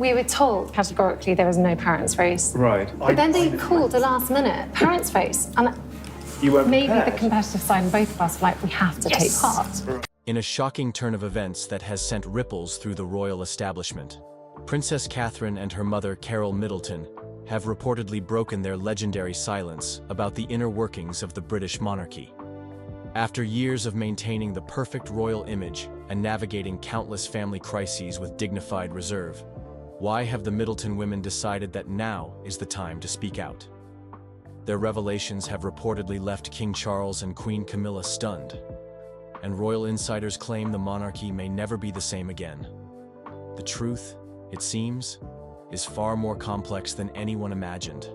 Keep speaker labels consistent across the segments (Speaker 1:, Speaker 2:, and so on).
Speaker 1: We were told categorically there was no parents' race.
Speaker 2: Right.
Speaker 1: But then they called a last minute parents' race. And
Speaker 2: You weren't
Speaker 1: maybe
Speaker 2: prepared.
Speaker 1: the competitive side in both of us, like, we have to take part.
Speaker 3: In a shocking turn of events that has sent ripples through the royal establishment, Princess Catherine and her mother Carole Middleton have reportedly broken their legendary silence about the inner workings of the British monarchy. After years of maintaining the perfect royal image and navigating countless family crises with dignified reserve, why have the Middleton women decided that now is the time to speak out? Their revelations have reportedly left King Charles and Queen Camilla stunned, and royal insiders claim the monarchy may never be the same again. The truth, it seems, is far more complex than anyone imagined.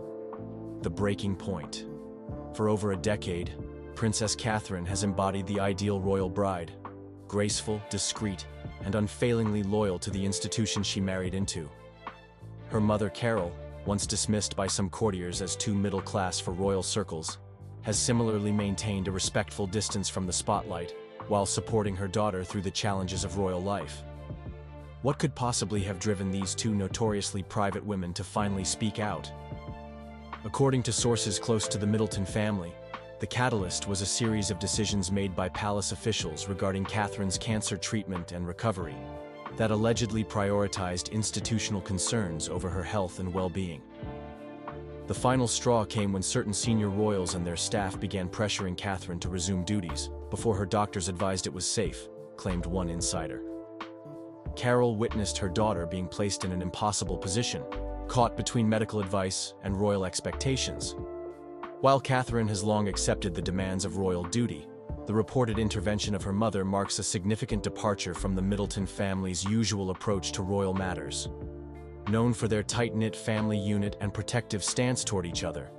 Speaker 3: The breaking point. For over a decade, Princess Catherine has embodied the ideal royal bride, graceful, discreet, and unfailingly loyal to the institution she married into. Her mother Carole, once dismissed by some courtiers as too middle-class for royal circles, has similarly maintained a respectful distance from the spotlight while supporting her daughter through the challenges of royal life. What could possibly have driven these two notoriously private women to finally speak out? According to sources close to the Middleton family, the catalyst was a series of decisions made by palace officials regarding Catherine's cancer treatment and recovery that allegedly prioritized institutional concerns over her health and well-being. The final straw came when certain senior royals and their staff began pressuring Catherine to resume duties before her doctors advised it was safe, claimed one insider. Carole witnessed her daughter being placed in an impossible position, caught between medical advice and royal expectations. While Catherine has long accepted the demands of royal duty, the reported intervention of her mother marks a significant departure from the Middleton family's usual approach to royal matters. Known for their tight-knit family unit and protective stance toward each other,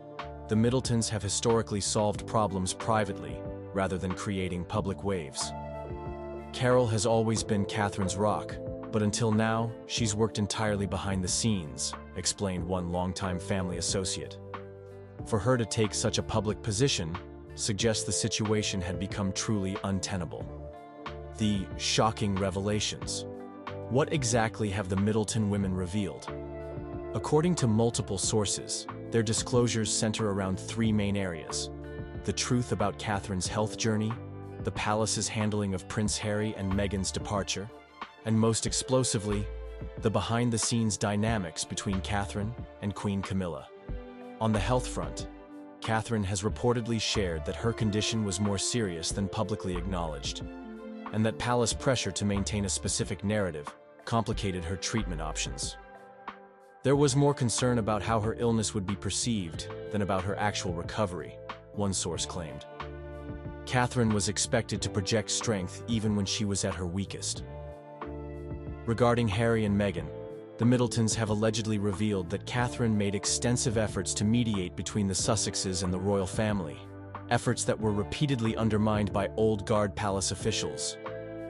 Speaker 3: the Middletons have historically solved problems privately rather than creating public waves. Carole has always been Catherine's rock, but until now, she's worked entirely behind the scenes, explained one longtime family associate. For her to take such a public position suggests the situation had become truly untenable. The shocking revelations. What exactly have the Middleton women revealed? According to multiple sources, their disclosures center around three main areas: the truth about Catherine's health journey, the palace's handling of Prince Harry and Meghan's departure, and most explosively, the behind-the-scenes dynamics between Catherine and Queen Camilla. On the health front, Catherine has reportedly shared that her condition was more serious than publicly acknowledged, and that palace pressure to maintain a specific narrative complicated her treatment options. There was more concern about how her illness would be perceived than about her actual recovery, one source claimed. Catherine was expected to project strength even when she was at her weakest. Regarding Harry and Meghan, the Middletons have allegedly revealed that Catherine made extensive efforts to mediate between the Sussexes and the royal family, efforts that were repeatedly undermined by old guard palace officials.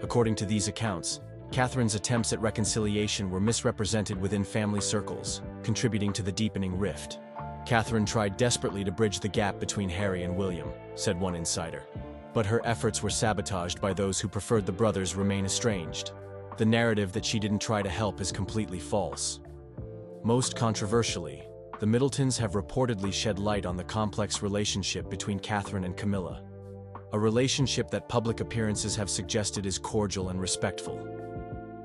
Speaker 3: According to these accounts, Catherine's attempts at reconciliation were misrepresented within family circles, contributing to the deepening rift. Catherine tried desperately to bridge the gap between Harry and William, said one insider. But her efforts were sabotaged by those who preferred the brothers remain estranged. The narrative that she didn't try to help is completely false. Most controversially, the Middletons have reportedly shed light on the complex relationship between Catherine and Camilla, a relationship that public appearances have suggested is cordial and respectful.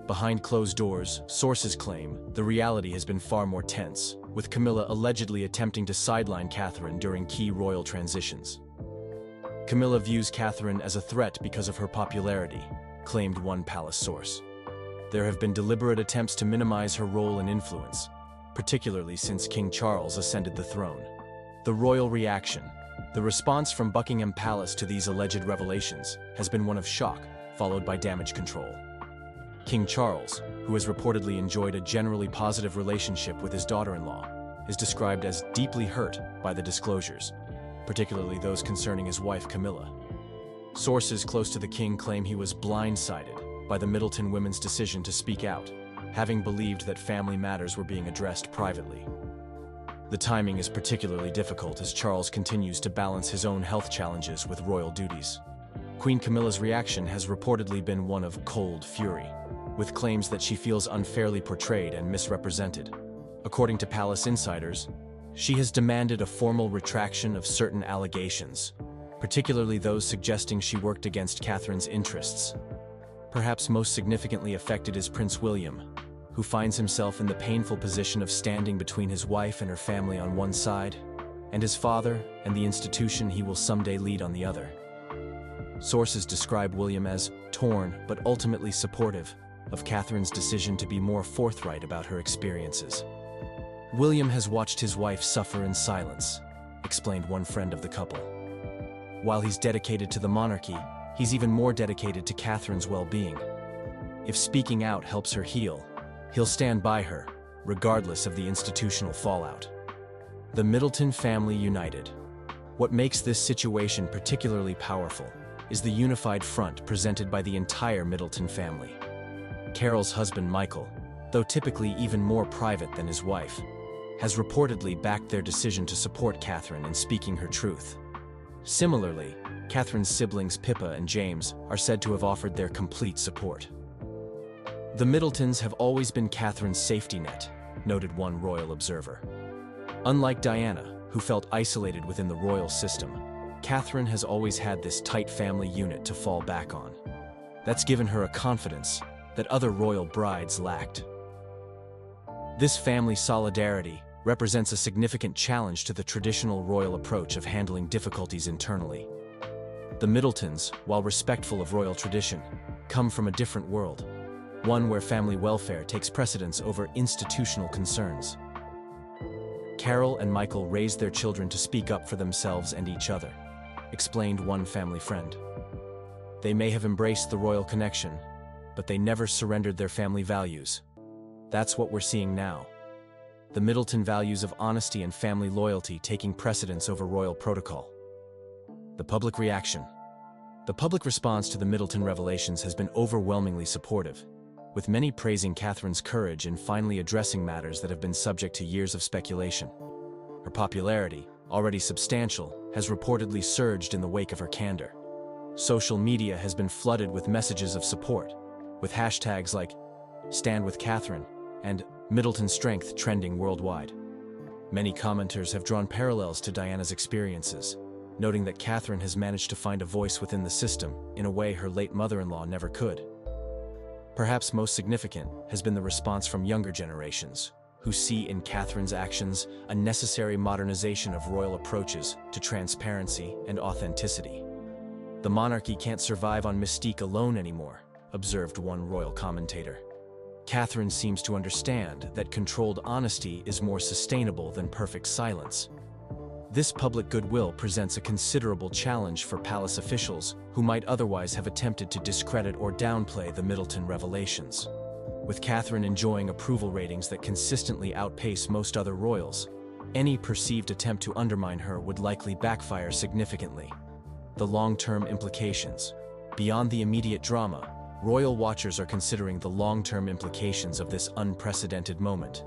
Speaker 3: Behind closed doors, sources claim the reality has been far more tense, with Camilla allegedly attempting to sideline Catherine during key royal transitions. Camilla views Catherine as a threat because of her popularity, claimed one palace source. There have been deliberate attempts to minimize her role and influence, particularly since King Charles ascended the throne. The royal reaction, the response from Buckingham Palace to these alleged revelations, has been one of shock, followed by damage control. King Charles, who has reportedly enjoyed a generally positive relationship with his daughter-in-law, is described as deeply hurt by the disclosures, particularly those concerning his wife Camilla. Sources close to the king claim he was blindsided by the Middleton women's decision to speak out, having believed that family matters were being addressed privately. The timing is particularly difficult as Charles continues to balance his own health challenges with royal duties. Queen Camilla's reaction has reportedly been one of cold fury. with claims that she feels unfairly portrayed and misrepresented. According to palace insiders, she has demanded a formal retraction of certain allegations, particularly those suggesting she worked against Catherine's interests. Perhaps most significantly affected is Prince William, who finds himself in the painful position of standing between his wife and her family on one side, and his father and the institution he will someday lead on the other. Sources describe William as torn but ultimately supportive of Catherine's decision to be more forthright about her experiences. William has watched his wife suffer in silence, explained one friend of the couple. While he's dedicated to the monarchy, he's even more dedicated to Catherine's well-being. If speaking out helps her heal, he'll stand by her, regardless of the institutional fallout. The Middleton family united. What makes this situation particularly powerful is the unified front presented by the entire Middleton family. Carole's husband Michael, though typically even more private than his wife, has reportedly backed their decision to support Catherine in speaking her truth. Similarly, Catherine's siblings Pippa and James are said to have offered their complete support. The Middletons have always been Catherine's safety net, noted one royal observer. Unlike Diana, who felt isolated within the royal system, Catherine has always had this tight family unit to fall back on. That's given her a confidence that other royal brides lacked. This family solidarity represents a significant challenge to the traditional royal approach of handling difficulties internally. The Middletons, while respectful of royal tradition, come from a different world, one where family welfare takes precedence over institutional concerns. Carole and Michael raised their children to speak up for themselves and each other, explained one family friend. They may have embraced the royal connection, but they never surrendered their family values. That's what we're seeing now. The Middleton values of honesty and family loyalty taking precedence over royal protocol. The public reaction. The public response to the Middleton revelations has been overwhelmingly supportive, with many praising Catherine's courage in finally addressing matters that have been subject to years of speculation. Her popularity, already substantial, has reportedly surged in the wake of her candor. Social media has been flooded with messages of support, with hashtags like "Stand with Catherine" and "Middleton Strength" trending worldwide. Many commenters have drawn parallels to Diana's experiences, noting that Catherine has managed to find a voice within the system in a way her late mother-in-law never could. Perhaps most significant has been the response from younger generations, who see in Catherine's actions a necessary modernization of royal approaches to transparency and authenticity. The monarchy can't survive on mystique alone anymore, observed one royal commentator. Catherine seems to understand that controlled honesty is more sustainable than perfect silence. This public goodwill presents a considerable challenge for palace officials who might otherwise have attempted to discredit or downplay the Middleton revelations. With Catherine enjoying approval ratings that consistently outpace most other royals, any perceived attempt to undermine her would likely backfire significantly. The long-term implications. Beyond the immediate drama, royal watchers are considering the long-term implications of this unprecedented moment.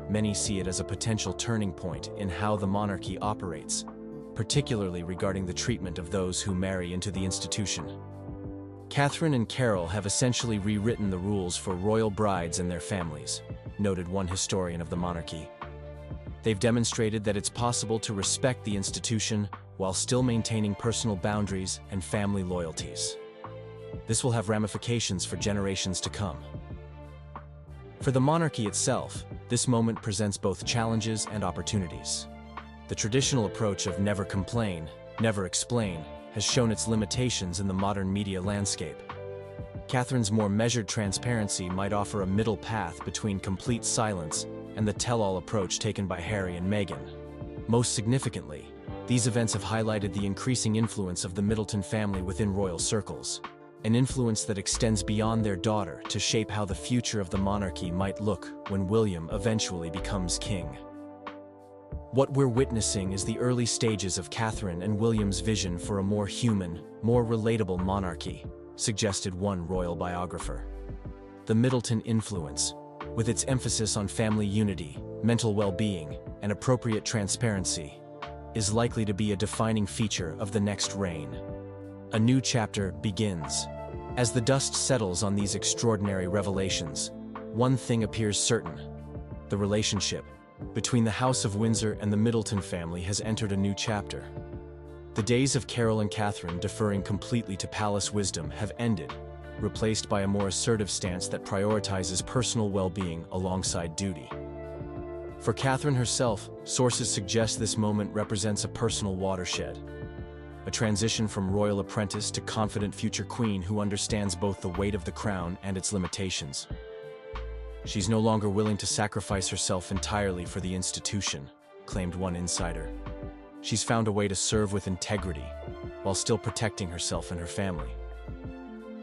Speaker 3: Many see it as a potential turning point in how the monarchy operates, particularly regarding the treatment of those who marry into the institution. Catherine and Carole have essentially rewritten the rules for royal brides and their families, noted one historian of the monarchy. They've demonstrated that it's possible to respect the institution while still maintaining personal boundaries and family loyalties. This will have ramifications for generations to come. For the monarchy itself, this moment presents both challenges and opportunities. The traditional approach of never complain, never explain has shown its limitations in the modern media landscape. Catherine's more measured transparency might offer a middle path between complete silence and the tell-all approach taken by Harry and Meghan. Most significantly, these events have highlighted the increasing influence of the Middleton family within royal circles, an influence that extends beyond their daughter to shape how the future of the monarchy might look when William eventually becomes king. What we're witnessing is the early stages of Catherine and William's vision for a more human, more relatable monarchy, suggested one royal biographer. The Middleton influence, with its emphasis on family unity, mental well-being, and appropriate transparency, is likely to be a defining feature of the next reign. A new chapter begins, As the dust settles on these extraordinary revelations, one thing appears certain. The relationship between the House of Windsor and the Middleton family has entered a new chapter. The days of Carole and Catherine deferring completely to palace wisdom have ended, replaced by a more assertive stance that prioritizes personal well-being alongside duty. For Catherine herself, sources suggest this moment represents a personal watershed, a transition from royal apprentice to confident future queen who understands both the weight of the crown and its limitations. She's no longer willing to sacrifice herself entirely for the institution, claimed one insider. She's found a way to serve with integrity, while still protecting herself and her family.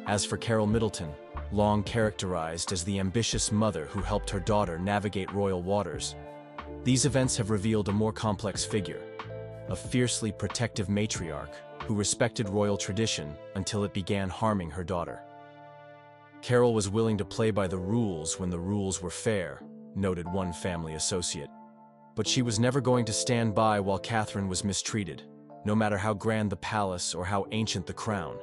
Speaker 3: As for Carole Middleton, long characterized as the ambitious mother who helped her daughter navigate royal waters, these events have revealed a more complex figure, a fiercely protective matriarch who respected royal tradition until it began harming her daughter. Carole was willing to play by the rules when the rules were fair, noted one family associate. But she was never going to stand by while Catherine was mistreated, no matter how grand the palace or how ancient the crown.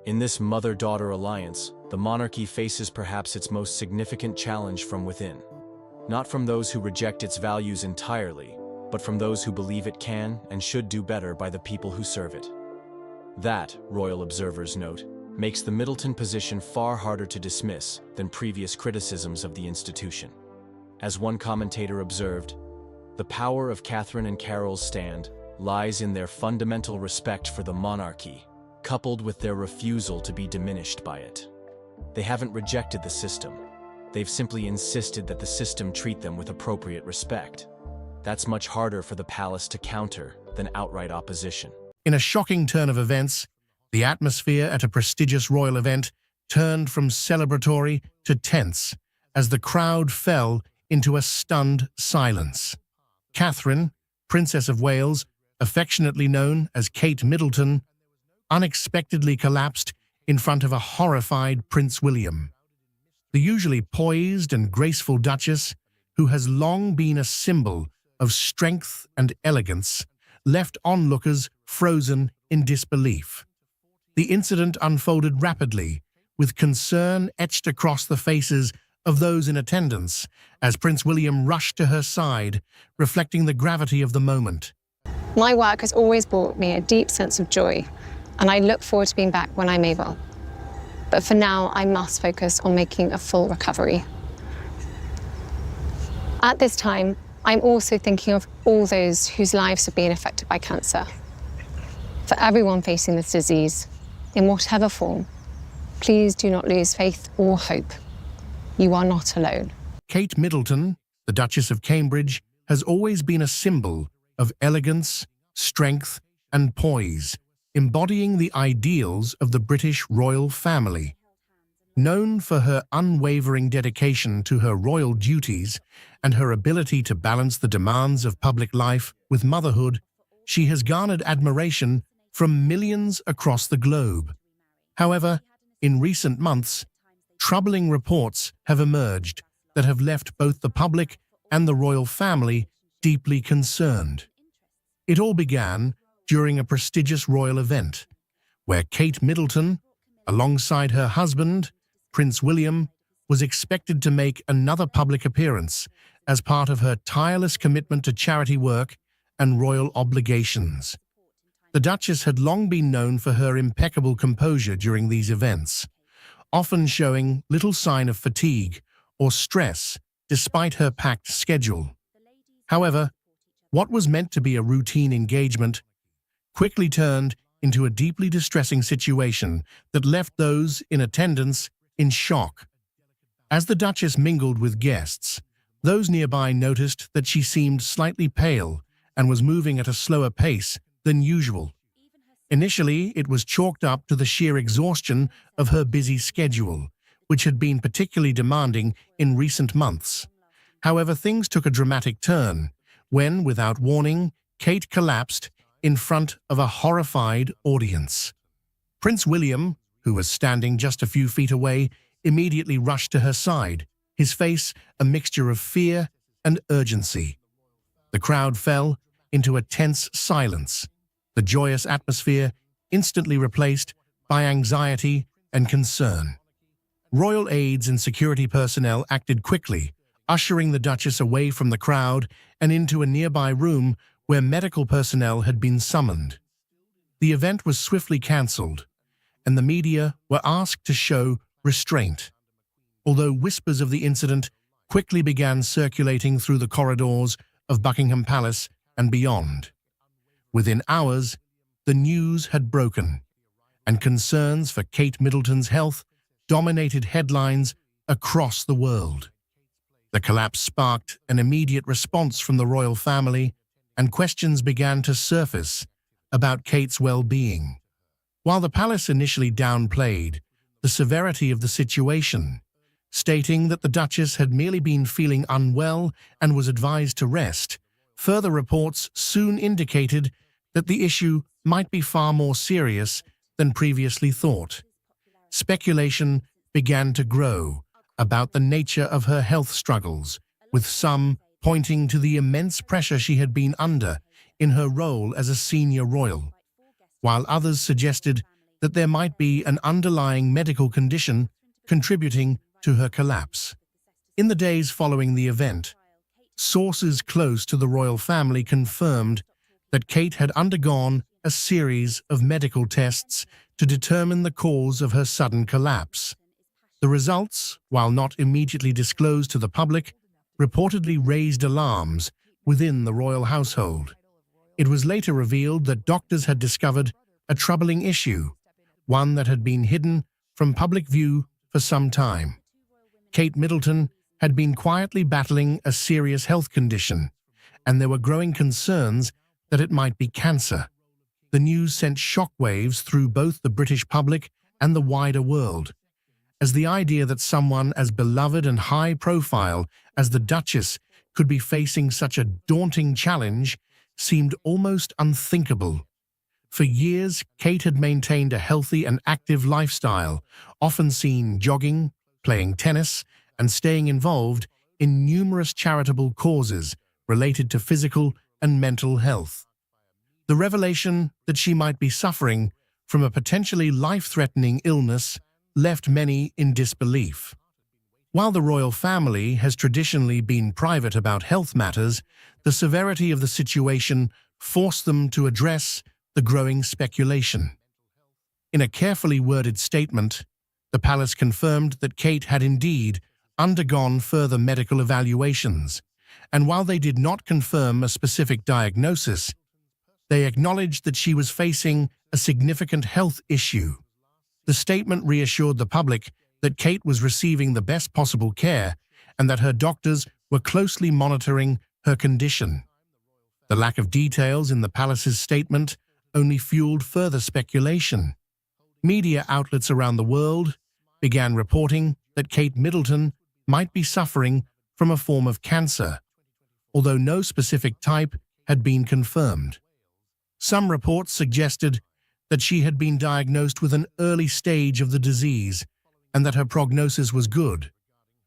Speaker 3: In this mother-daughter alliance, the monarchy faces perhaps its most significant challenge from within. Not from those who reject its values entirely, but from those who believe it can and should do better by the people who serve it. That, royal observers note, makes the Middleton position far harder to dismiss than previous criticisms of the institution. As one commentator observed, the power of Catherine and Carole's stand lies in their fundamental respect for the monarchy, coupled with their refusal to be diminished by it. They haven't rejected the system. They've simply insisted that the system treat them with appropriate respect. That's much harder for the palace to counter than outright opposition.
Speaker 2: In a shocking turn of events, the atmosphere at a prestigious royal event turned from celebratory to tense as the crowd fell into a stunned silence. Catherine, Princess of Wales, affectionately known as Kate Middleton, unexpectedly collapsed in front of a horrified Prince William. The usually poised and graceful Duchess, who has long been a symbol of strength and elegance, left onlookers frozen in disbelief. The incident unfolded rapidly, with concern etched across the faces of those in attendance as Prince William rushed to her side, reflecting the gravity of the moment.
Speaker 1: My work has always brought me a deep sense of joy, and I look forward to being back when I'm able. But for now, I must focus on making a full recovery. At this time, I'm also thinking of all those whose lives have been affected by cancer. For everyone facing this disease, in whatever form, please do not lose faith or hope. You are not alone.
Speaker 2: Kate Middleton, the Duchess of Cambridge, has always been a symbol of elegance, strength, and poise, embodying the ideals of the British royal family. Known for her unwavering dedication to her royal duties and her ability to balance the demands of public life with motherhood, she has garnered admiration from millions across the globe. However, in recent months, troubling reports have emerged that have left both the public and the royal family deeply concerned. It all began during a prestigious royal event, where Kate Middleton, alongside her husband, Prince William, was expected to make another public appearance as part of her tireless commitment to charity work and royal obligations. The Duchess had long been known for her impeccable composure during these events, often showing little sign of fatigue or stress despite her packed schedule. However, what was meant to be a routine engagement quickly turned into a deeply distressing situation that left those in attendance in shock. As the Duchess mingled with guests, those nearby noticed that she seemed slightly pale and was moving at a slower pace than usual. Initially, it was chalked up to the sheer exhaustion of her busy schedule, which had been particularly demanding in recent months. However, things took a dramatic turn when, without warning, Kate collapsed in front of a horrified audience. Prince William, who was standing just a few feet away, immediately rushed to her side, his face a mixture of fear and urgency. The crowd fell into a tense silence, the joyous atmosphere instantly replaced by anxiety and concern. Royal aides and security personnel acted quickly, ushering the Duchess away from the crowd and into a nearby room where medical personnel had been summoned. The event was swiftly cancelled, and the media were asked to show restraint, although whispers of the incident quickly began circulating through the corridors of Buckingham Palace and beyond. Within hours, the news had broken, and concerns for Kate Middleton's health dominated headlines across the world. The collapse sparked an immediate response from the royal family, and questions began to surface about Kate's well-being. While the palace initially downplayed the severity of the situation, stating that the Duchess had merely been feeling unwell and was advised to rest, further reports soon indicated that the issue might be far more serious than previously thought. Speculation began to grow about the nature of her health struggles, with some pointing to the immense pressure she had been under in her role as a senior royal, while others suggested that there might be an underlying medical condition contributing to her collapse. In the days following the event, sources close to the royal family confirmed that Kate had undergone a series of medical tests to determine the cause of her sudden collapse. The results, while not immediately disclosed to the public, reportedly raised alarms within the royal household. It was later revealed that doctors had discovered a troubling issue, one that had been hidden from public view for some time. Kate Middleton had been quietly battling a serious health condition, and there were growing concerns that it might be cancer. The news sent shockwaves through both the British public and the wider world, as the idea that someone as beloved and high-profile as the Duchess could be facing such a daunting challenge seemed almost unthinkable. For years, Kate had maintained a healthy and active lifestyle, often seen jogging, playing tennis, and staying involved in numerous charitable causes related to physical and mental health. The revelation that she might be suffering from a potentially life-threatening illness left many in disbelief. While the royal family has traditionally been private about health matters, the severity of the situation forced them to address the growing speculation. In a carefully worded statement, the palace confirmed that Kate had indeed undergone further medical evaluations, and while they did not confirm a specific diagnosis, they acknowledged that she was facing a significant health issue. The statement reassured the public that Kate was receiving the best possible care and that her doctors were closely monitoring her condition. The lack of details in the palace's statement only fueled further speculation. Media outlets around the world began reporting that Kate Middleton might be suffering from a form of cancer, although no specific type had been confirmed. Some reports suggested that she had been diagnosed with an early stage of the disease and that her prognosis was good,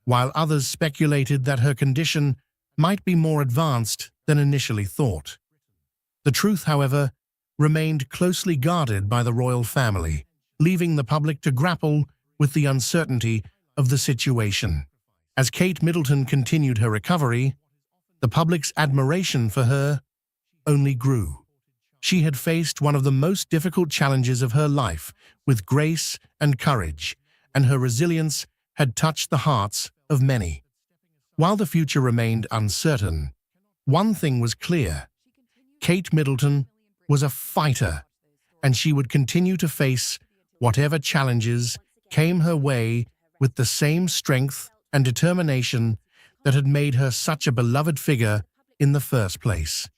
Speaker 2: while others speculated that her condition might be more advanced than initially thought. The truth, however, remained closely guarded by the royal family, leaving the public to grapple with the uncertainty of the situation. As Kate Middleton continued her recovery, the public's admiration for her only grew. She had faced one of the most difficult challenges of her life with grace and courage, and her resilience had touched the hearts of many. While the future remained uncertain, one thing was clear: Kate Middleton was a fighter, and she would continue to face whatever challenges came her way with the same strength and determination that had made her such a beloved figure in the first place.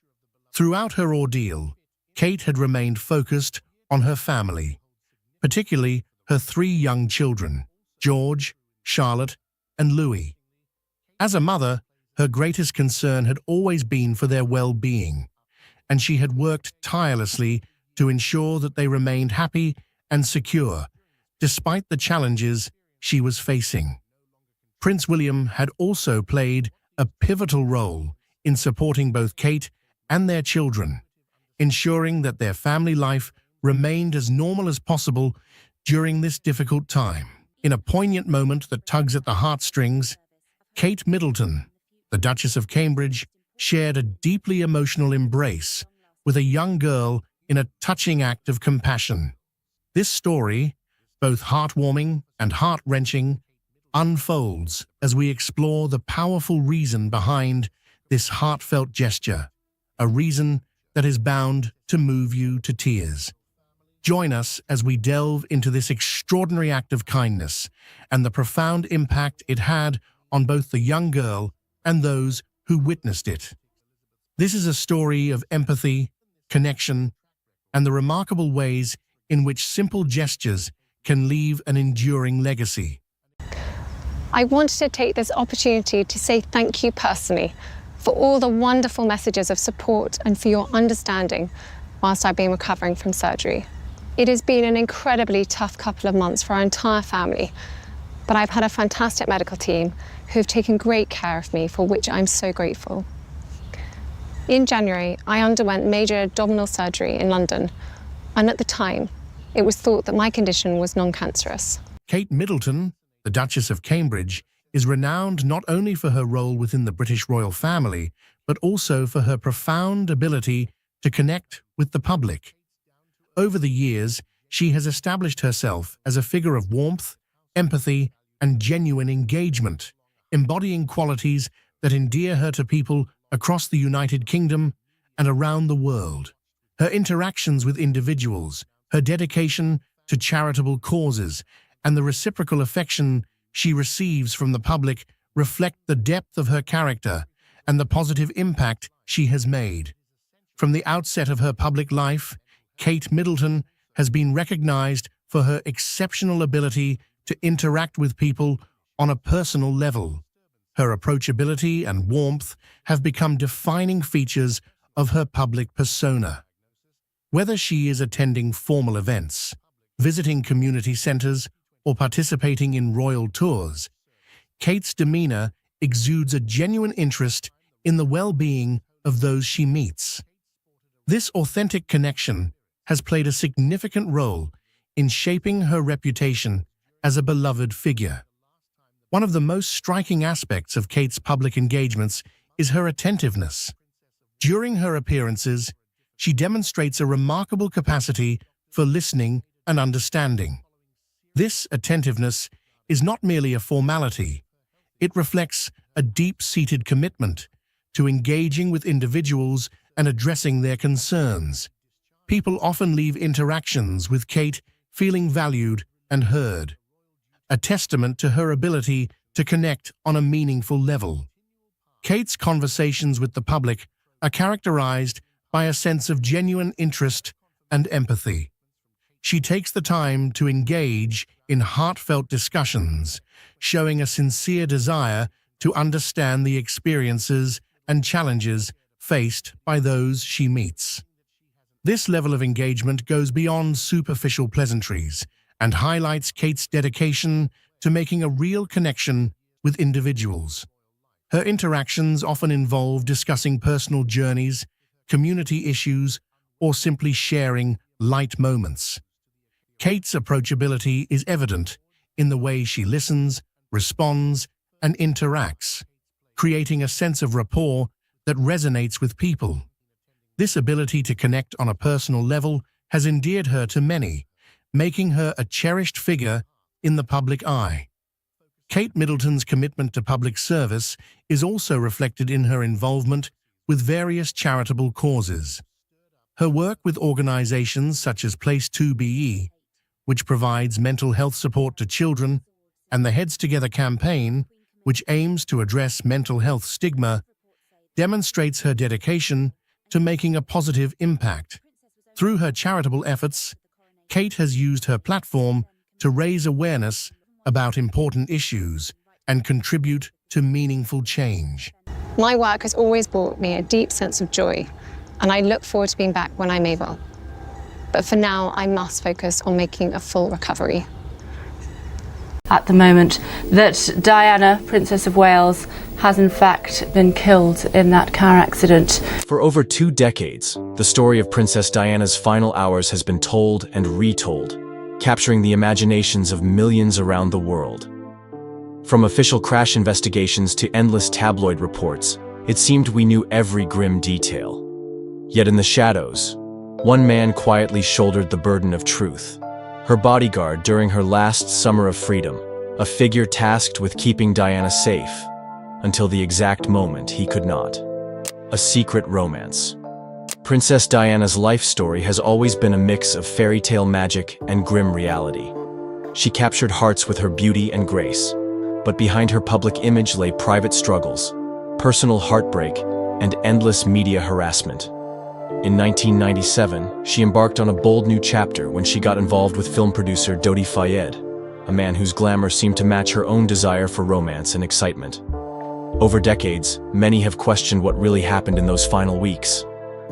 Speaker 2: Throughout her ordeal, Kate had remained focused on her family, particularly her 3 young children, George, Charlotte, and Louis. As a mother, her greatest concern had always been for their well-being, and she had worked tirelessly to ensure that they remained happy and secure, despite the challenges she was facing. Prince William had also played a pivotal role in supporting both Kate and their children, ensuring that their family life remained as normal as possible during this difficult time. In a poignant moment that tugs at the heartstrings, Kate Middleton, the Duchess of Cambridge, shared a deeply emotional embrace with a young girl in a touching act of compassion. This story, both heartwarming and heart-wrenching, unfolds as we explore the powerful reason behind this heartfelt gesture, a reason that is bound to move you to tears. Join us as we delve into this extraordinary act of kindness and the profound impact it had on both the young girl and those who witnessed it. This is a story of empathy, connection, and the remarkable ways in which simple gestures can leave an enduring legacy.
Speaker 1: I wanted to take this opportunity to say thank you personally for all the wonderful messages of support and for your understanding whilst I've been recovering from surgery. It has been an incredibly tough couple of months for our entire family, but I've had a fantastic medical team who have taken great care of me, for which I'm so grateful. In January, I underwent major abdominal surgery in London, and at the time, it was thought that my condition was non-cancerous.
Speaker 2: Kate Middleton, the Duchess of Cambridge, is renowned not only for her role within the British royal family, but also for her profound ability to connect with the public. Over the years, she has established herself as a figure of warmth, empathy, and genuine engagement, embodying qualities that endear her to people across the United Kingdom and around the world. Her interactions with individuals, her dedication to charitable causes, and the reciprocal affection she receives from the public reflect the depth of her character and the positive impact she has made. From the outset of her public life, Kate Middleton has been recognized for her exceptional ability to interact with people on a personal level. Her approachability and warmth have become defining features of her public persona. Whether she is attending formal events, visiting community centers, or participating in royal tours, Kate's demeanor exudes a genuine interest in the well-being of those she meets. This authentic connection has played a significant role in shaping her reputation as a beloved figure. One of the most striking aspects of Kate's public engagements is her attentiveness. During her appearances, she demonstrates a remarkable capacity for listening and understanding. This attentiveness is not merely a formality. It reflects a deep-seated commitment to engaging with individuals and addressing their concerns. People often leave interactions with Kate feeling valued and heard, a testament to her ability to connect on a meaningful level. Kate's conversations with the public are characterized by a sense of genuine interest and empathy. She takes the time to engage in heartfelt discussions, showing a sincere desire to understand the experiences and challenges faced by those she meets. This level of engagement goes beyond superficial pleasantries and highlights Kate's dedication to making a real connection with individuals. Her interactions often involve discussing personal journeys, community issues, or simply sharing light moments. Kate's approachability is evident in the way she listens, responds, and interacts, creating a sense of rapport that resonates with people. This ability to connect on a personal level has endeared her to many, making her a cherished figure in the public eye. Kate Middleton's commitment to public service is also reflected in her involvement with various charitable causes. Her work with organizations such as Place 2BE, which provides mental health support to children, and the Heads Together campaign, which aims to address mental health stigma, demonstrates her dedication to making a positive impact. Through her charitable efforts, Kate has used her platform to raise awareness about important issues and contribute to meaningful change.
Speaker 1: My work has always brought me a deep sense of joy, and I look forward to being back when I'm able. But for now, I must focus on making a full recovery.
Speaker 4: At the moment, that Diana, Princess of Wales, has in fact been killed in that car accident.
Speaker 3: For over 2 decades, the story of Princess Diana's final hours has been told and retold. capturing the imaginations of millions around the world. From official crash investigations to endless tabloid reports, it seemed we knew every grim detail. Yet in the shadows, one man quietly shouldered the burden of truth. Her bodyguard during her last summer of freedom, a figure tasked with keeping Diana safe, until the exact moment he could not. A secret romance. Princess Diana's life story has always been a mix of fairy tale magic and grim reality. She captured hearts with her beauty and grace, but behind her public image lay private struggles, personal heartbreak, and endless media harassment. In 1997, she embarked on a bold new chapter when she got involved with film producer Dodi Fayed, a man whose glamour seemed to match her own desire for romance and excitement. Over decades, many have questioned what really happened in those final weeks.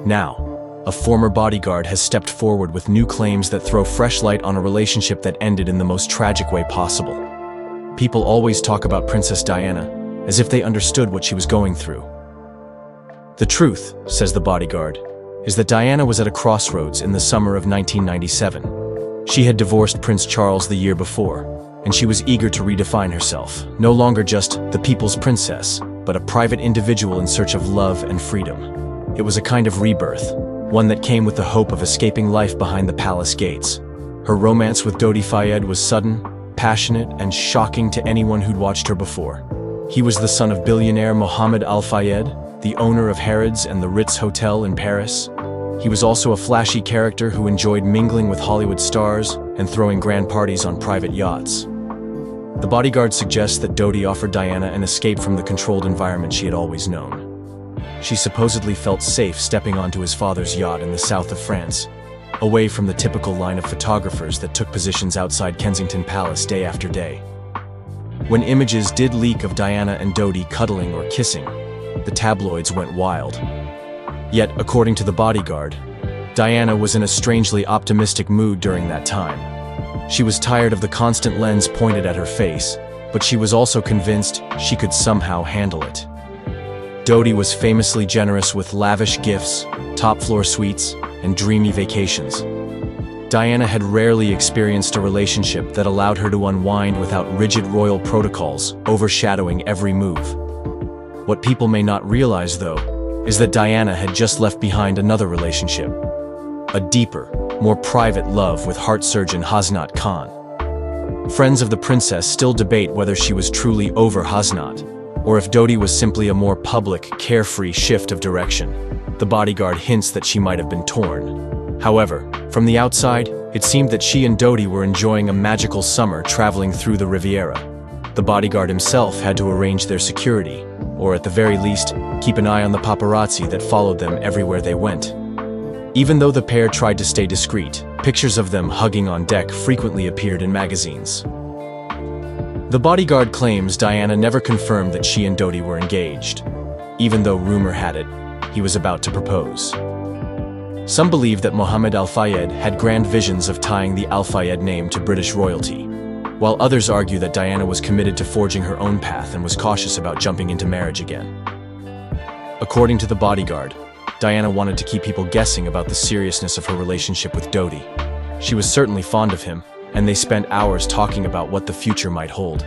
Speaker 3: Now, a former bodyguard has stepped forward with new claims that throw fresh light on a relationship that ended in the most tragic way possible. People always talk about Princess Diana as if they understood what she was going through. The truth, says the bodyguard, is that Diana was at a crossroads in the summer of 1997. She had divorced Prince Charles the year before, and she was eager to redefine herself, no longer just the people's princess, but a private individual in search of love and freedom. It was a kind of rebirth, one that came with the hope of escaping life behind the palace gates. Her romance with Dodi Fayed was sudden, passionate, and shocking to anyone who'd watched her before. He was the son of billionaire Mohammed Al Fayed, the owner of Harrods and the Ritz Hotel in Paris. He was also a flashy character who enjoyed mingling with Hollywood stars and throwing grand parties on private yachts. The bodyguard suggests that Dodi offered Diana an escape from the controlled environment she had always known. She supposedly felt safe stepping onto his father's yacht in the south of France, away from the typical line of photographers that took positions outside Kensington Palace day after day. When images did leak of Diana and Dodi cuddling or kissing, the tabloids went wild. Yet, according to the bodyguard, Diana was in a strangely optimistic mood during that time. She was tired of the constant lens pointed at her face, but she was also convinced she could somehow handle it. Dodi was famously generous with lavish gifts, top-floor suites, and dreamy vacations. Diana had rarely experienced a relationship that allowed her to unwind without rigid royal protocols overshadowing every move. What people may not realize, though, is that Diana had just left behind another relationship. A deeper, more private love with heart surgeon Hasnat Khan. Friends of the princess still debate whether she was truly over Hasnat, or if Dodi was simply a more public, carefree shift of direction. The bodyguard hints that she might have been torn. However, from the outside, it seemed that she and Dodi were enjoying a magical summer traveling through the Riviera. The bodyguard himself had to arrange their security, or at the very least, keep an eye on the paparazzi that followed them everywhere they went. Even though the pair tried to stay discreet, pictures of them hugging on deck frequently appeared in magazines. The bodyguard claims Diana never confirmed that she and Dodi were engaged, even though rumor had it he was about to propose. Some believe that Mohammed Al Fayed had grand visions of tying the Al Fayed name to British royalty, while others argue that Diana was committed to forging her own path and was cautious about jumping into marriage again. According to the bodyguard, Diana wanted to keep people guessing about the seriousness of her relationship with Dodi. She was certainly fond of him, and they spent hours talking about what the future might hold.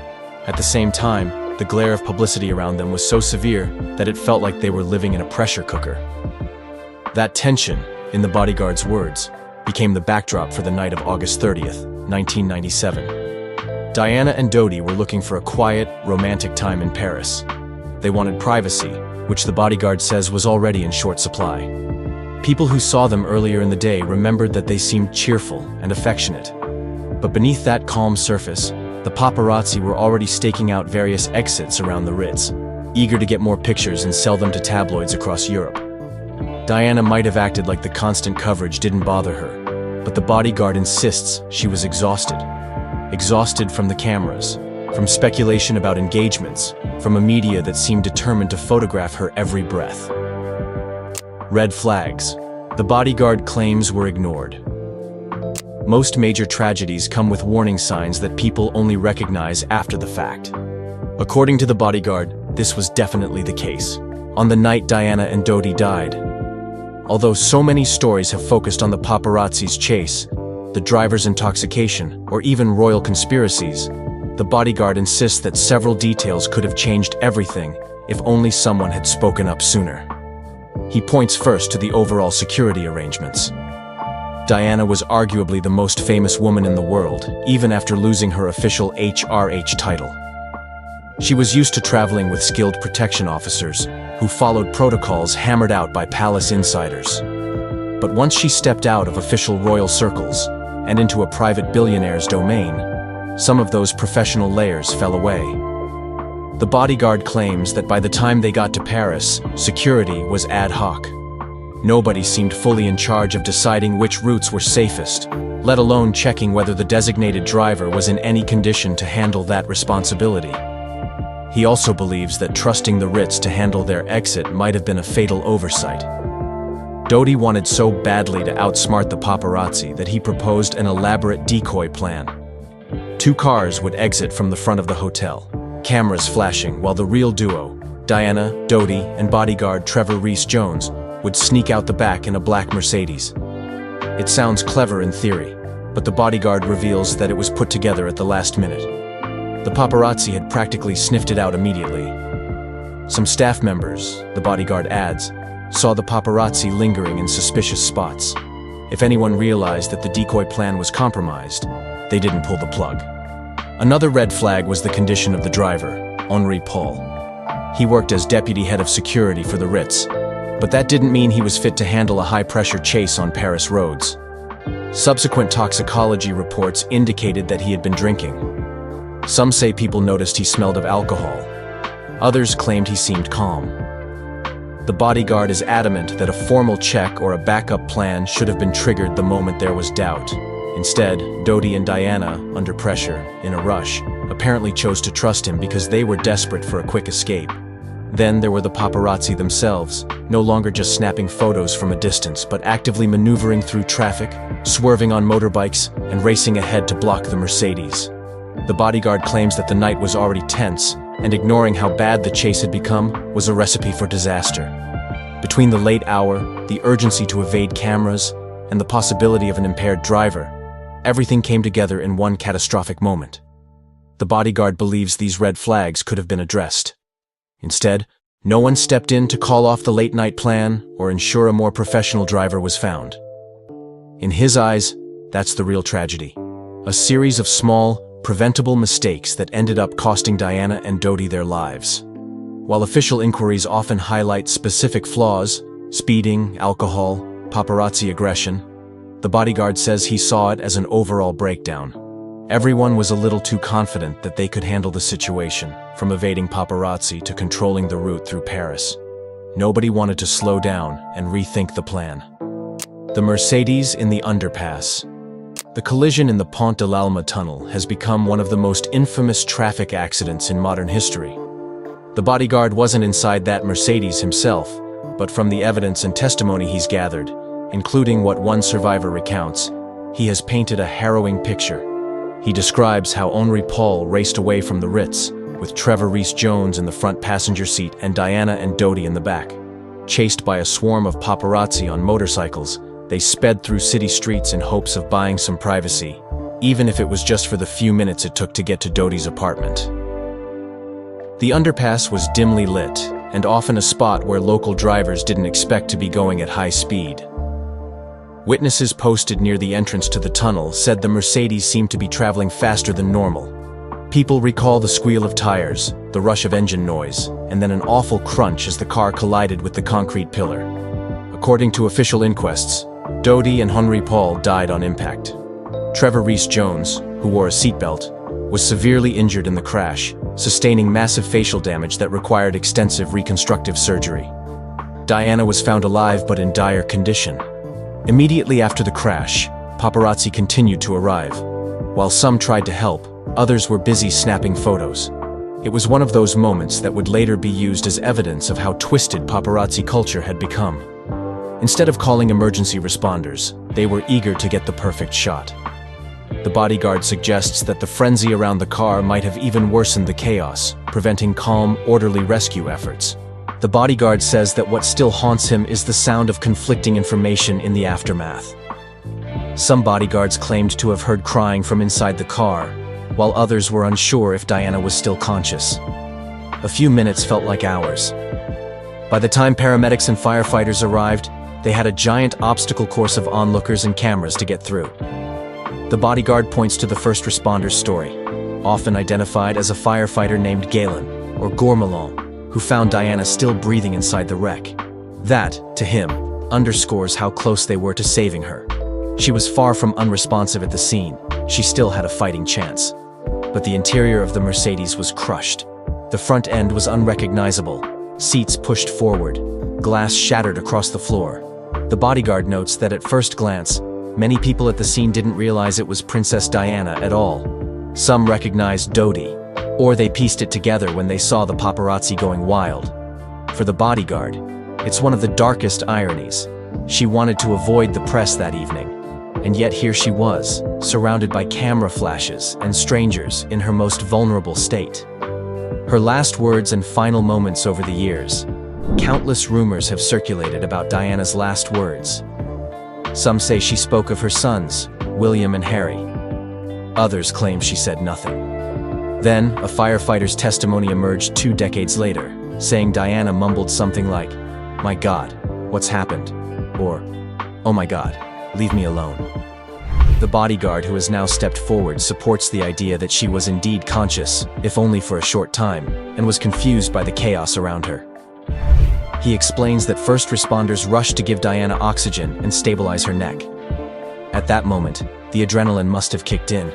Speaker 3: At the same time, the glare of publicity around them was so severe that it felt like they were living in a pressure cooker. That tension, in the bodyguard's words, became the backdrop for the night of August 30th, 1997. Diana and Dodi were looking for a quiet, romantic time in Paris. They wanted privacy, which the bodyguard says was already in short supply. People who saw them earlier in the day remembered that they seemed cheerful and affectionate. But beneath that calm surface, the paparazzi were already staking out various exits around the Ritz, eager to get more pictures and sell them to tabloids across Europe. Diana might have acted like the constant coverage didn't bother her, but the bodyguard insists she was exhausted. Exhausted from the cameras, from speculation about engagements, from a media that seemed determined to photograph her every breath. Red flags. The bodyguard claims were ignored. Most major tragedies come with warning signs that people only recognize after the fact. According to the bodyguard, this was definitely the case. On the night Diana and Dodi died. Although so many stories have focused on the paparazzi's chase, the driver's intoxication, or even royal conspiracies, the bodyguard insists that several details could have changed everything if only someone had spoken up sooner. He points first to the overall security arrangements. Diana was arguably the most famous woman in the world, even after losing her official HRH title. She was used to traveling with skilled protection officers who followed protocols hammered out by palace insiders. But once she stepped out of official royal circles and into a private billionaire's domain, some of those professional layers fell away. The bodyguard claims that by the time they got to Paris, security was ad hoc. Nobody seemed fully in charge of deciding which routes were safest, let alone checking whether the designated driver was in any condition to handle that responsibility. He also believes that trusting the Ritz to handle their exit might have been a fatal oversight. Dodi wanted so badly to outsmart the paparazzi that he proposed an elaborate decoy plan. 2 cars would exit from the front of the hotel, cameras flashing, while the real duo, Diana, Dodi, and bodyguard Trevor Rees-Jones, would sneak out the back in a black Mercedes. It sounds clever in theory, but the bodyguard reveals that it was put together at the last minute. The paparazzi had practically sniffed it out immediately. Some staff members, the bodyguard adds, saw the paparazzi lingering in suspicious spots. If anyone realized that the decoy plan was compromised, they didn't pull the plug. Another red flag was the condition of the driver, Henri Paul. He worked as deputy head of security for the Ritz, but that didn't mean he was fit to handle a high-pressure chase on Paris roads. Subsequent toxicology reports indicated that he had been drinking. Some say people noticed he smelled of alcohol. Others claimed he seemed calm. The bodyguard is adamant that a formal check or a backup plan should have been triggered the moment there was doubt. Instead, Dodi and Diana, under pressure, in a rush, apparently chose to trust him because they were desperate for a quick escape. Then there were the paparazzi themselves, no longer just snapping photos from a distance, but actively maneuvering through traffic, swerving on motorbikes, and racing ahead to block the Mercedes. The bodyguard claims that the night was already tense, and ignoring how bad the chase had become was a recipe for disaster. Between the late hour, the urgency to evade cameras, and the possibility of an impaired driver, everything came together in one catastrophic moment. The bodyguard believes these red flags could have been addressed. Instead, no one stepped in to call off the late-night plan or ensure a more professional driver was found. In his eyes, that's the real tragedy. A series of small, preventable mistakes that ended up costing Diana and Dodi their lives. While official inquiries often highlight specific flaws, speeding, alcohol, paparazzi aggression, the bodyguard says he saw it as an overall breakdown. Everyone was a little too confident that they could handle the situation, from evading paparazzi to controlling the route through Paris. Nobody wanted to slow down and rethink the plan. The Mercedes in the underpass. The collision in the Pont de l'Alma tunnel has become one of the most infamous traffic accidents in modern history. The bodyguard wasn't inside that Mercedes himself, but from the evidence and testimony he's gathered, including what one survivor recounts, he has painted a harrowing picture. He describes how Henri Paul raced away from the Ritz, with Trevor Rees-Jones in the front passenger seat and Diana and Dodi in the back. Chased by a swarm of paparazzi on motorcycles, they sped through city streets in hopes of buying some privacy, even if it was just for the few minutes it took to get to Dodi's apartment. The underpass was dimly lit, and often a spot where local drivers didn't expect to be going at high speed. Witnesses posted near the entrance to the tunnel said the Mercedes seemed to be traveling faster than normal. People recall the squeal of tires, the rush of engine noise, and then an awful crunch as the car collided with the concrete pillar. According to official inquests, Dodi and Henri Paul died on impact. Trevor Rees-Jones, who wore a seatbelt, was severely injured in the crash, sustaining massive facial damage that required extensive reconstructive surgery. Diana was found alive but in dire condition. Immediately after the crash, paparazzi continued to arrive. While some tried to help, others were busy snapping photos. It was one of those moments that would later be used as evidence of how twisted paparazzi culture had become. Instead of calling emergency responders, they were eager to get the perfect shot. The bodyguard suggests that the frenzy around the car might have even worsened the chaos, preventing calm, orderly rescue efforts. The bodyguard says that what still haunts him is the sound of conflicting information in the aftermath. Some bodyguards claimed to have heard crying from inside the car, while others were unsure if Diana was still conscious. A few minutes felt like hours. By the time paramedics and firefighters arrived, they had a giant obstacle course of onlookers and cameras to get through. The bodyguard points to the first responder's story, often identified as a firefighter named Galen, or Gourmelon, who found Diana still breathing inside the wreck. That, to him, underscores how close they were to saving her. She was far from unresponsive at the scene. She still had a fighting chance. But the interior of the Mercedes was crushed. The front end was unrecognizable, seats pushed forward, glass shattered across the floor. The bodyguard notes that at first glance, many people at the scene didn't realize it was Princess Diana at all. Some recognized Dodi, or they pieced it together when they saw the paparazzi going wild. For the bodyguard, it's one of the darkest ironies. She wanted to avoid the press that evening, and yet here she was, surrounded by camera flashes and strangers in her most vulnerable state. Her last words and final moments over the years. Countless rumors have circulated about Diana's last words. Some say she spoke of her sons, William and Harry. Others claim she said nothing. Then, a firefighter's testimony emerged 2 decades later, saying Diana mumbled something like, "My God, what's happened?" Or, "Oh my God, leave me alone." The bodyguard who has now stepped forward supports the idea that she was indeed conscious, if only for a short time, and was confused by the chaos around her. He explains that first responders rushed to give Diana oxygen and stabilize her neck. At that moment, the adrenaline must have kicked in.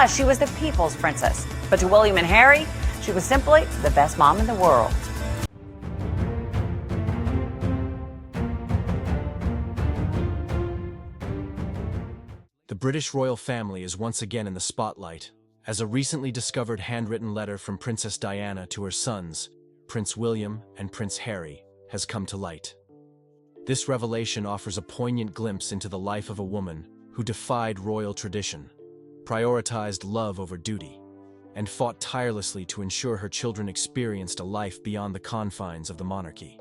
Speaker 5: She was the people's princess, but to William and Harry, she was simply the best mom in the world.
Speaker 3: The British royal family is once again in the spotlight, as a recently discovered handwritten letter from Princess Diana to her sons, Prince William and Prince Harry, has come to light. This revelation offers a poignant glimpse into the life of a woman who defied royal tradition, prioritized love over duty, and fought tirelessly to ensure her children experienced a life beyond the confines of the monarchy.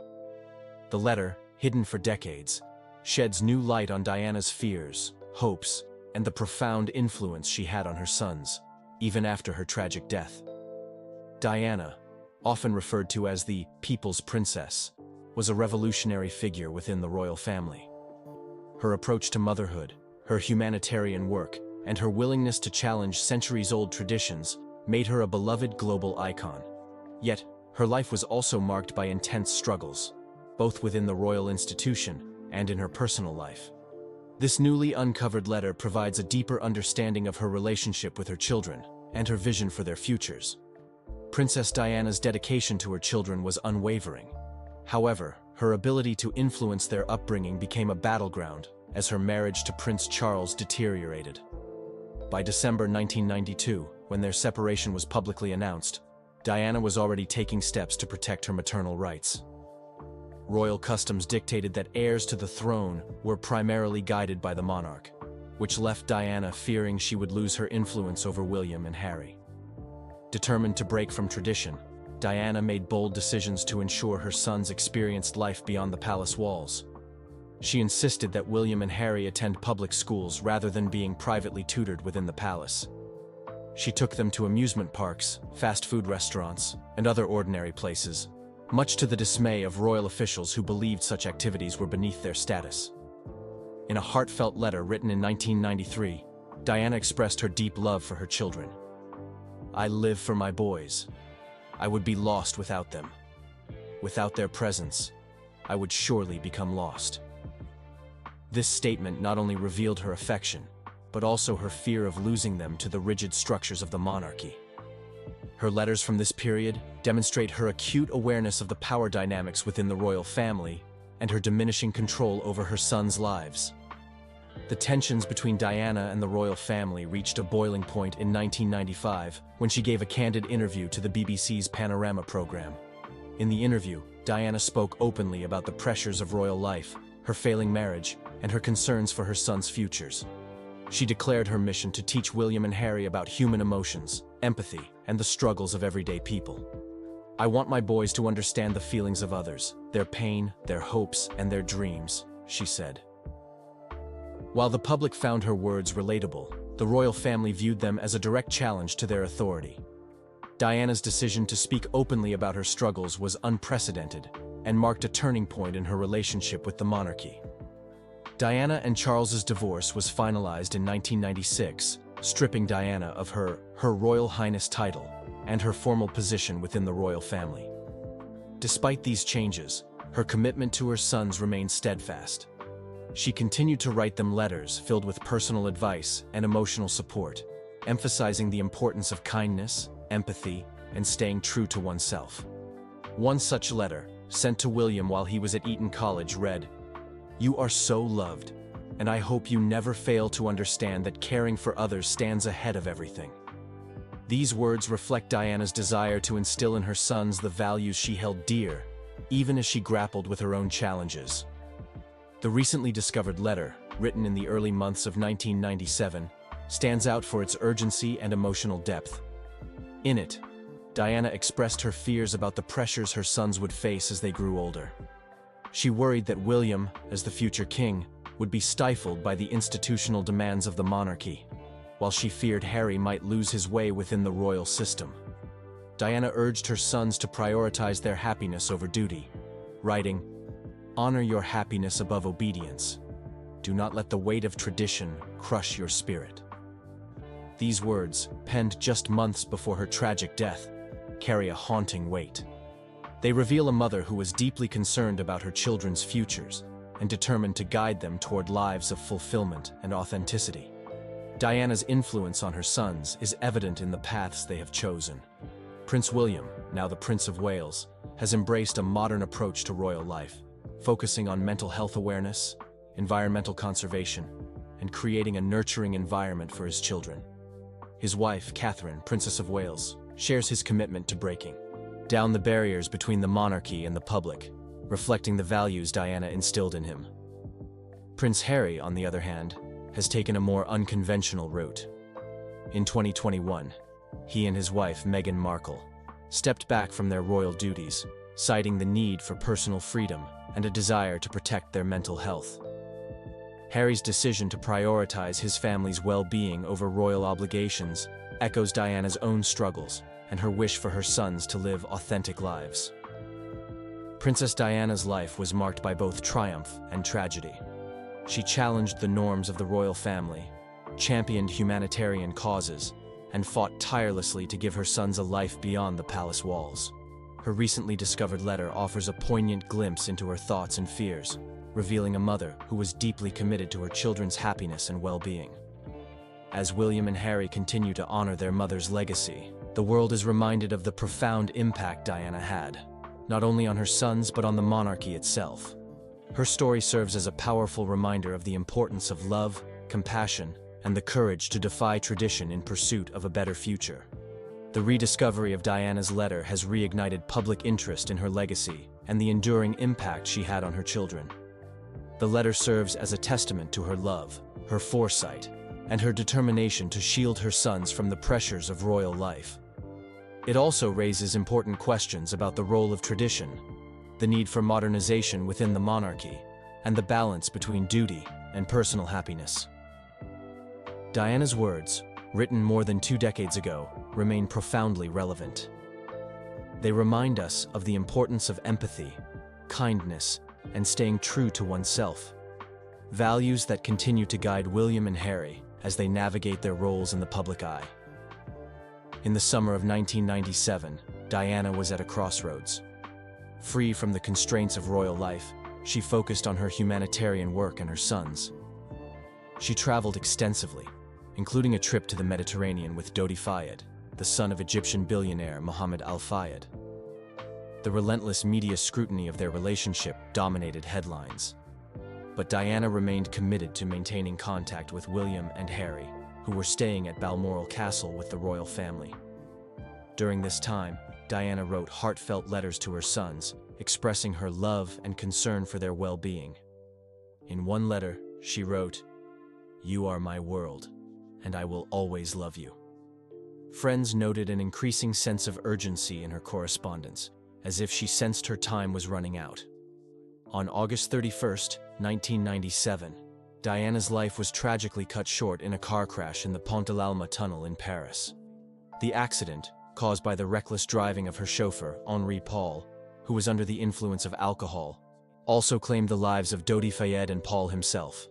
Speaker 3: The letter, hidden for decades, sheds new light on Diana's fears, hopes, and the profound influence she had on her sons, even after her tragic death. Diana, often referred to as the People's Princess, was a revolutionary figure within the royal family. Her approach to motherhood, her humanitarian work, and her willingness to challenge centuries-old traditions made her a beloved global icon. Yet, her life was also marked by intense struggles, both within the royal institution and in her personal life. This newly uncovered letter provides a deeper understanding of her relationship with her children and her vision for their futures. Princess Diana's dedication to her children was unwavering. However, her ability to influence their upbringing became a battleground as her marriage to Prince Charles deteriorated. By December 1992, when their separation was publicly announced, Diana was already taking steps to protect her maternal rights. Royal customs dictated that heirs to the throne were primarily guided by the monarch, which left Diana fearing she would lose her influence over William and Harry. Determined to break from tradition, Diana made bold decisions to ensure her sons experienced life beyond the palace walls. She insisted that William and Harry attend public schools rather than being privately tutored within the palace. She took them to amusement parks, fast food restaurants, and other ordinary places, much to the dismay of royal officials who believed such activities were beneath their status. In a heartfelt letter written in 1993, Diana expressed her deep love for her children. "I live for my boys. I would be lost without them. Without their presence, I would surely become lost." This statement not only revealed her affection, but also her fear of losing them to the rigid structures of the monarchy. Her letters from this period demonstrate her acute awareness of the power dynamics within the royal family and her diminishing control over her sons' lives. The tensions between Diana and the royal family reached a boiling point in 1995 when she gave a candid interview to the BBC's Panorama program. In the interview, Diana spoke openly about the pressures of royal life, her failing marriage, and her concerns for her sons' futures. She declared her mission to teach William and Harry about human emotions, empathy, and the struggles of everyday people. "I want my boys to understand the feelings of others, their pain, their hopes, and their dreams," she said. While the public found her words relatable, the royal family viewed them as a direct challenge to their authority. Diana's decision to speak openly about her struggles was unprecedented and marked a turning point in her relationship with the monarchy. Diana and Charles's divorce was finalized in 1996, stripping Diana of her Royal Highness title and her formal position within the royal family. Despite these changes, her commitment to her sons remained steadfast. She continued to write them letters filled with personal advice and emotional support, emphasizing the importance of kindness, empathy, and staying true to oneself. One such letter, sent to William while he was at Eton College, read, "You are so loved, and I hope you never fail to understand that caring for others stands ahead of everything." These words reflect Diana's desire to instill in her sons the values she held dear, even as she grappled with her own challenges. The recently discovered letter, written in the early months of 1997, stands out for its urgency and emotional depth. In it, Diana expressed her fears about the pressures her sons would face as they grew older. She worried that William, as the future king, would be stifled by the institutional demands of the monarchy, while she feared Harry might lose his way within the royal system. Diana urged her sons to prioritize their happiness over duty, writing, "Honor your happiness above obedience. Do not let the weight of tradition crush your spirit." These words, penned just months before her tragic death, carry a haunting weight. They reveal a mother who was deeply concerned about her children's futures and determined to guide them toward lives of fulfillment and authenticity. Diana's influence on her sons is evident in the paths they have chosen. Prince William, now the Prince of Wales, has embraced a modern approach to royal life, focusing on mental health awareness, environmental conservation, and creating a nurturing environment for his children. His wife, Catherine, Princess of Wales, shares his commitment to breaking down the barriers between the monarchy and the public, reflecting the values Diana instilled in him. Prince Harry, on the other hand, has taken a more unconventional route. In 2021, he and his wife, Meghan Markle, stepped back from their royal duties, citing the need for personal freedom and a desire to protect their mental health. Harry's decision to prioritize his family's well-being over royal obligations echoes Diana's own struggles and her wish for her sons to live authentic lives. Princess Diana's life was marked by both triumph and tragedy. She challenged the norms of the royal family, championed humanitarian causes, and fought tirelessly to give her sons a life beyond the palace walls. Her recently discovered letter offers a poignant glimpse into her thoughts and fears, revealing a mother who was deeply committed to her children's happiness and well-being. As William and Harry continue to honor their mother's legacy, the world is reminded of the profound impact Diana had, not only on her sons but on the monarchy itself. Her story serves as a powerful reminder of the importance of love, compassion, and the courage to defy tradition in pursuit of a better future. The rediscovery of Diana's letter has reignited public interest in her legacy and the enduring impact she had on her children. The letter serves as a testament to her love, her foresight, and her determination to shield her sons from the pressures of royal life. It also raises important questions about the role of tradition, the need for modernization within the monarchy, and the balance between duty and personal happiness. Diana's words, written more than 2 decades ago, remain profoundly relevant. They remind us of the importance of empathy, kindness, and staying true to oneself, values that continue to guide William and Harry as they navigate their roles in the public eye. In the summer of 1997, Diana was at a crossroads. Free from the constraints of royal life, she focused on her humanitarian work and her sons. She traveled extensively, including a trip to the Mediterranean with Dodi Fayed, the son of Egyptian billionaire Mohammed Al Fayed. The relentless media scrutiny of their relationship dominated headlines. But Diana remained committed to maintaining contact with William and Harry, who were staying at Balmoral Castle with the royal family. During this time, Diana wrote heartfelt letters to her sons, expressing her love and concern for their well-being. In one letter, she wrote, "You are my world, and I will always love you." Friends noted an increasing sense of urgency in her correspondence, as if she sensed her time was running out. On August 31, 1997, Diana's life was tragically cut short in a car crash in the Pont de l'Alma tunnel in Paris. The accident, caused by the reckless driving of her chauffeur, Henri Paul, who was under the influence of alcohol, also claimed the lives of Dodi Fayed and Paul himself.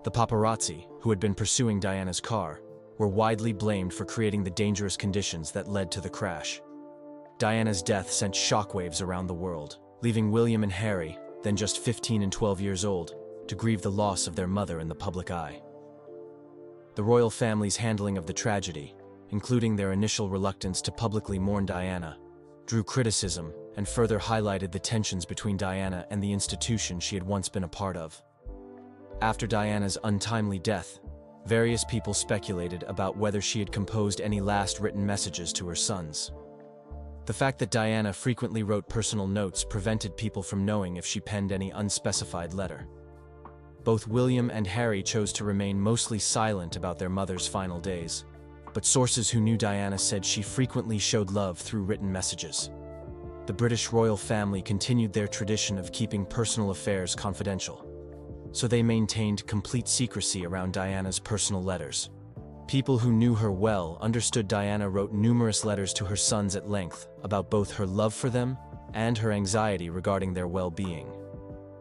Speaker 3: The paparazzi, who had been pursuing Diana's car, were widely blamed for creating the dangerous conditions that led to the crash. Diana's death sent shockwaves around the world, leaving William and Harry, then just 15 and 12 years old, to grieve the loss of their mother in the public eye. The royal family's handling of the tragedy, including their initial reluctance to publicly mourn Diana, drew criticism and further highlighted the tensions between Diana and the institution she had once been a part of. After Diana's untimely death, various people speculated about whether she had composed any last written messages to her sons. The fact that Diana frequently wrote personal notes prevented people from knowing if she penned any unspecified letter. Both William and Harry chose to remain mostly silent about their mother's final days, but sources who knew Diana said she frequently showed love through written messages. The British royal family continued their tradition of keeping personal affairs confidential, so they maintained complete secrecy around Diana's personal letters. People who knew her well understood Diana wrote numerous letters to her sons at length about both her love for them and her anxiety regarding their well-being.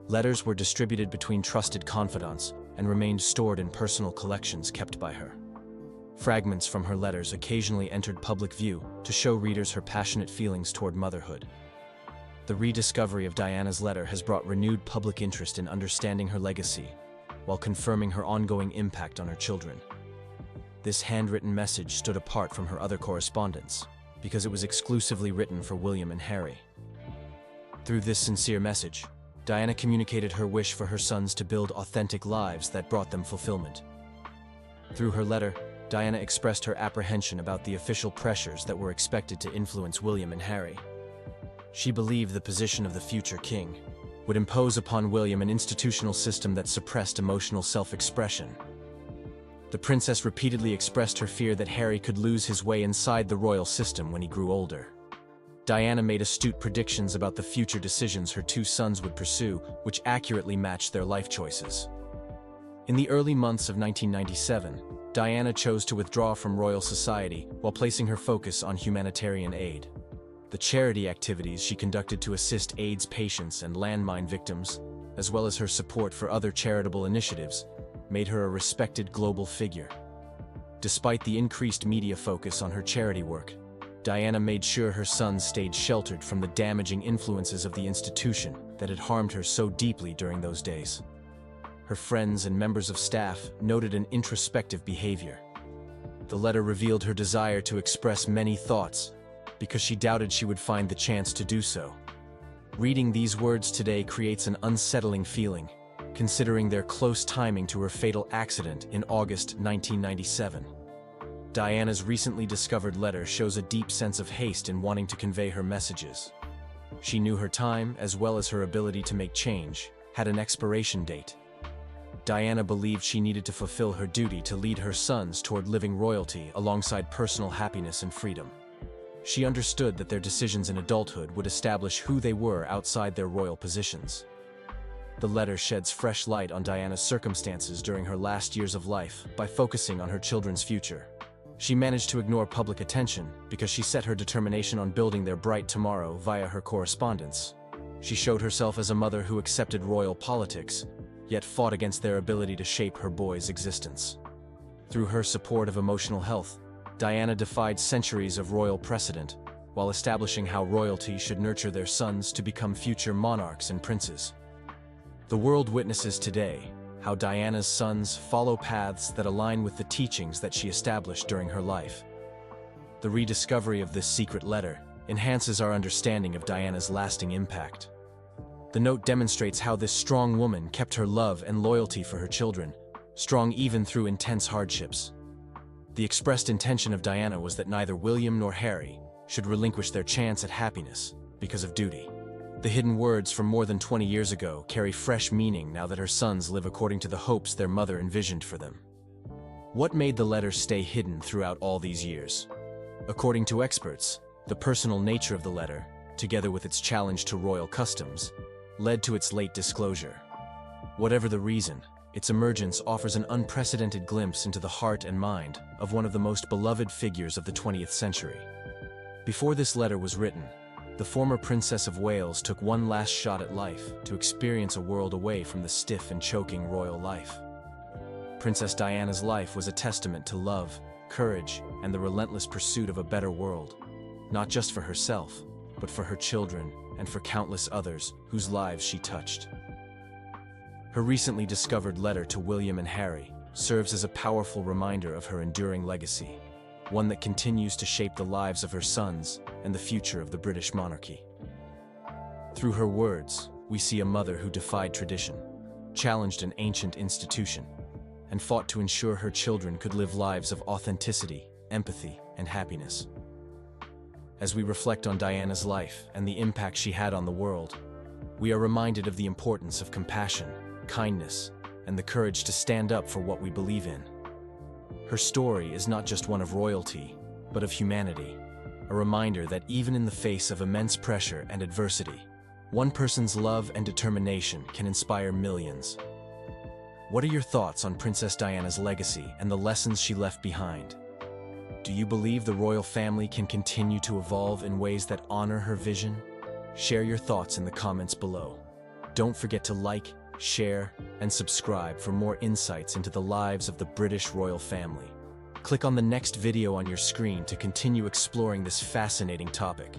Speaker 3: Letters were distributed between trusted confidants and remained stored in personal collections kept by her. Fragments from her letters occasionally entered public view to show readers her passionate feelings toward motherhood. The rediscovery of Diana's letter has brought renewed public interest in understanding her legacy, while confirming her ongoing impact on her children. This handwritten message stood apart from her other correspondence because it was exclusively written for William and Harry. Through this sincere message, Diana communicated her wish for her sons to build authentic lives that brought them fulfillment. Through her letter, Diana expressed her apprehension about the official pressures that were expected to influence William and Harry. She believed the position of the future king would impose upon William an institutional system that suppressed emotional self-expression. The princess repeatedly expressed her fear that Harry could lose his way inside the royal system when he grew older. Diana made astute predictions about the future decisions her two sons would pursue, which accurately matched their life choices. In the early months of 1997, Diana chose to withdraw from royal society while placing her focus on humanitarian aid. The charity activities she conducted to assist AIDS patients and landmine victims, as well as her support for other charitable initiatives, made her a respected global figure. Despite the increased media focus on her charity work, Diana made sure her sons stayed sheltered from the damaging influences of the institution that had harmed her so deeply during those days. Her friends and members of staff noted an introspective behavior. The letter revealed her desire to express many thoughts because she doubted she would find the chance to do so. Reading these words today creates an unsettling feeling, considering their close timing to her fatal accident in August 1997. Diana's recently discovered letter shows a deep sense of haste in wanting to convey her messages. She knew her time, as well as her ability to make change, had an expiration date. Diana believed she needed to fulfill her duty to lead her sons toward living royalty alongside personal happiness and freedom. She understood that their decisions in adulthood would establish who they were outside their royal positions. The letter sheds fresh light on Diana's circumstances during her last years of life by focusing on her children's future. She managed to ignore public attention because she set her determination on building their bright tomorrow via her correspondence. She showed herself as a mother who accepted royal politics, yet fought against their ability to shape her boys' existence. Through her support of emotional health, Diana defied centuries of royal precedent, while establishing how royalty should nurture their sons to become future monarchs and princes. The world witnesses today how Diana's sons follow paths that align with the teachings that she established during her life. The rediscovery of this secret letter enhances our understanding of Diana's lasting impact. The note demonstrates how this strong woman kept her love and loyalty for her children, strong even through intense hardships. The expressed intention of Diana was that neither William nor Harry should relinquish their chance at happiness because of duty. The hidden words from more than 20 years ago carry fresh meaning now that her sons live according to the hopes their mother envisioned for them. What made the letter stay hidden throughout all these years? According to experts, the personal nature of the letter, together with its challenge to royal customs, led to its late disclosure. Whatever the reason, Its emergence offers an unprecedented glimpse into the heart and mind of one of the most beloved figures of the 20th century. Before this letter was written, the former Princess of Wales took one last shot at life to experience a world away from the stiff and choking royal life. Princess Diana's life was a testament to love, courage, and the relentless pursuit of a better world, not just for herself, but for her children and for countless others whose lives she touched. Her recently discovered letter to William and Harry serves as a powerful reminder of her enduring legacy, one that continues to shape the lives of her sons and the future of the British monarchy. Through her words, we see a mother who defied tradition, challenged an ancient institution, and fought to ensure her children could live lives of authenticity, empathy, and happiness. As we reflect on Diana's life and the impact she had on the world, we are reminded of the importance of compassion, kindness, and the courage to stand up for what we believe in. Her story is not just one of royalty, but of humanity, a reminder that even in the face of immense pressure and adversity, one person's love and determination can inspire millions. What are your thoughts on Princess Diana's legacy and the lessons she left behind? Do you believe the royal family can continue to evolve in ways that honor her vision? Share your thoughts in the comments below. Don't forget to like, share, and subscribe for more insights into the lives of the British royal family. Click on the next video on your screen to continue exploring this fascinating topic.